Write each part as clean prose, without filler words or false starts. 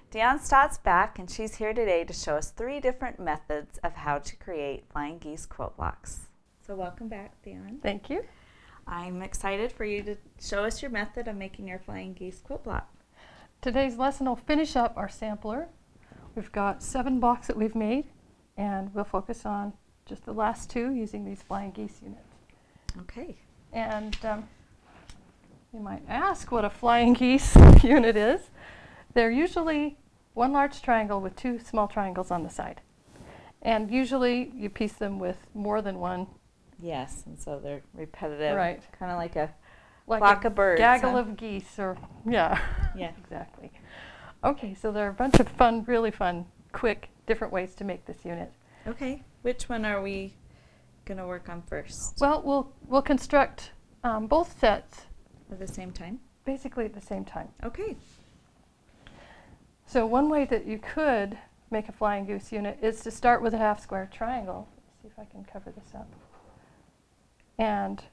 Deonn Stott's back, and she's here today to show us 3 different methods of how to create flying geese quilt blocks. So welcome back, Deonn. Thank you. I'm excited for you to show us your method of making your flying geese quilt block. Today's lesson will finish up our sampler. We've got 7 blocks that we've made, and we'll focus on just the last 2 using these flying geese units. Okay. And you might ask what a flying geese unit is. They're usually one large triangle with 2 small triangles on the side. And usually you piece them with more than one. Yes, and so they're repetitive. Right. Kind of like a flock of birds. Gaggle of geese, or yeah. Yeah. Exactly. Okay, so there are a bunch of fun, really fun, quick, different ways to make this unit. Okay. Which one are we going to work on first? Well, we'll construct both sets At the same time? basically at the same time. Okay. So one way that you could make a flying goose unit is to start with a half square triangle. Let's see if I can cover this up. And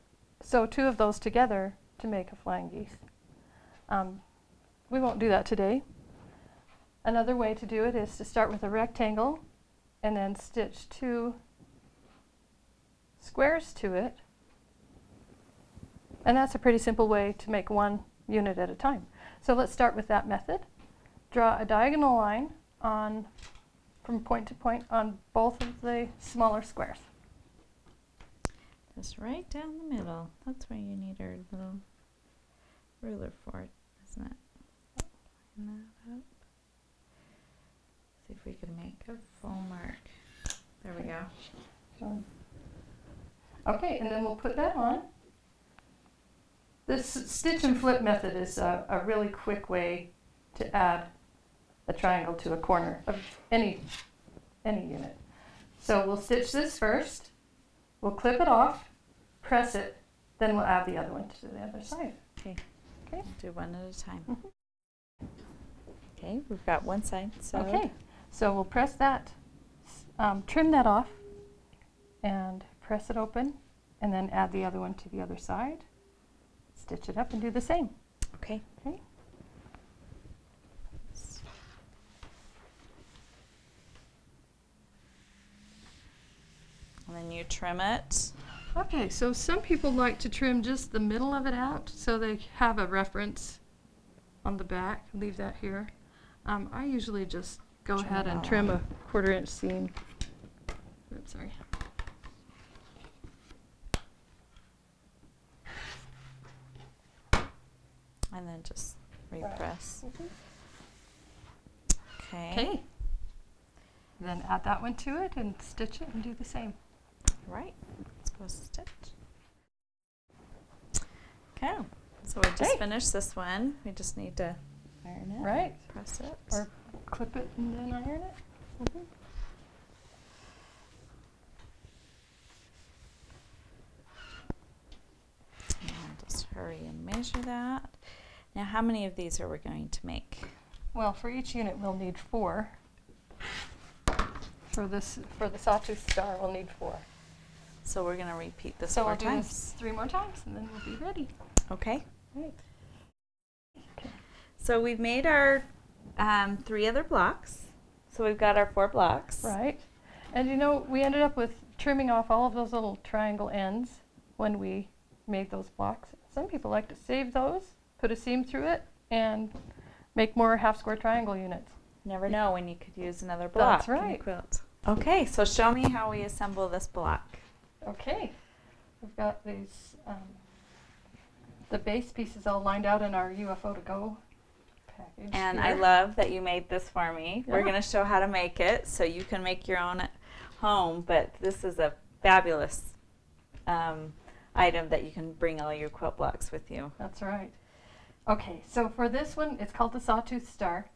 sew 2 of those together to make a flying geese. We won't do that today. Another way to do it is to start with a rectangle and then stitch 2 squares to it. And that's a pretty simple way to make one unit at a time. So let's start with that method. Draw a diagonal line from point to point on both of the smaller squares. Just right down the middle. That's where you need our little ruler for it, isn't it? Line that up. See if we can make a full mark. There we go. Okay, and then we'll put that on. This stitch and flip method is a really quick way to add a triangle to a corner of any unit. So we'll stitch this first, we'll clip it off, press it, then we'll add the other one to the other side. Okay. Okay. Do one at a time. Okay, we've got one side sewed. Okay, so we'll press that, trim that off, and press it open, and then add the other one to the other side. Stitch it up and do the same. Okay. Okay. And then you trim it. Okay, so some people like to trim just the middle of it out so they have a reference on the back. Leave that here. I usually just go ahead and trim a 1/4 inch seam. Oops, sorry. And then just repress. Okay. Okay. Then add that one to it and stitch it and do the same. Right. Let's go stitch. Okay. So we just finished this one. We just need to iron it. Right. Press it. Or clip it and then iron it. And I'll just hurry and measure that. Now, how many of these are we going to make? Well, for each unit we'll need 4. For the sawtooth star we'll need 4. So we're going to repeat this So 4 we'll do times. this 3 more times and then we'll be ready. Okay. Right. Okay. So we've made our 3 other blocks. So we've got our 4 blocks. Right. And you know, we ended up with trimming off all of those little triangle ends when we made those blocks. Some people like to save those, put a seam through it, and make more half square triangle units. Never know when you could use another block. That's right. In a quilt. Okay, so show me how we assemble this block. Okay. We've got these, the base pieces all lined out in our UFO to go package. And here. I love that you made this for me. Yeah. We're going to show how to make it so you can make your own at home, but this is a fabulous item that you can bring all your quilt blocks with you. That's right. Okay, so for this one, it's called the Sawtooth Star.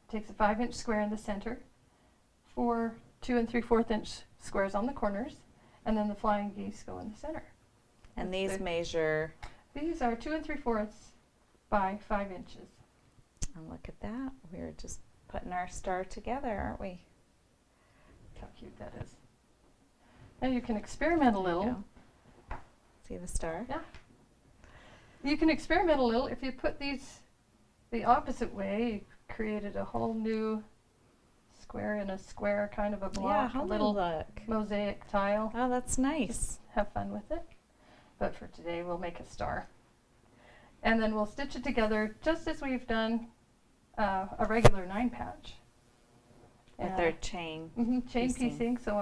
It takes a 5-inch square in the center, 4 2 3/4 inch squares on the corners, and then the flying geese go in the center. And these measure? These are 2 3/4 by 5 inches. And look at that. We're just putting our star together, aren't we? Look how cute that is. Now you can experiment a little. See the star? Yeah. You can experiment a little if you put these the opposite way. You created a whole new square in a square kind of a block, Yeah, how a new little look. mosaic tile. Oh, that's nice. Just have fun with it. But for today, we'll make a star. And then we'll stitch it together just as we've done a regular 9 patch. With our chain Chain piecing. piecing. So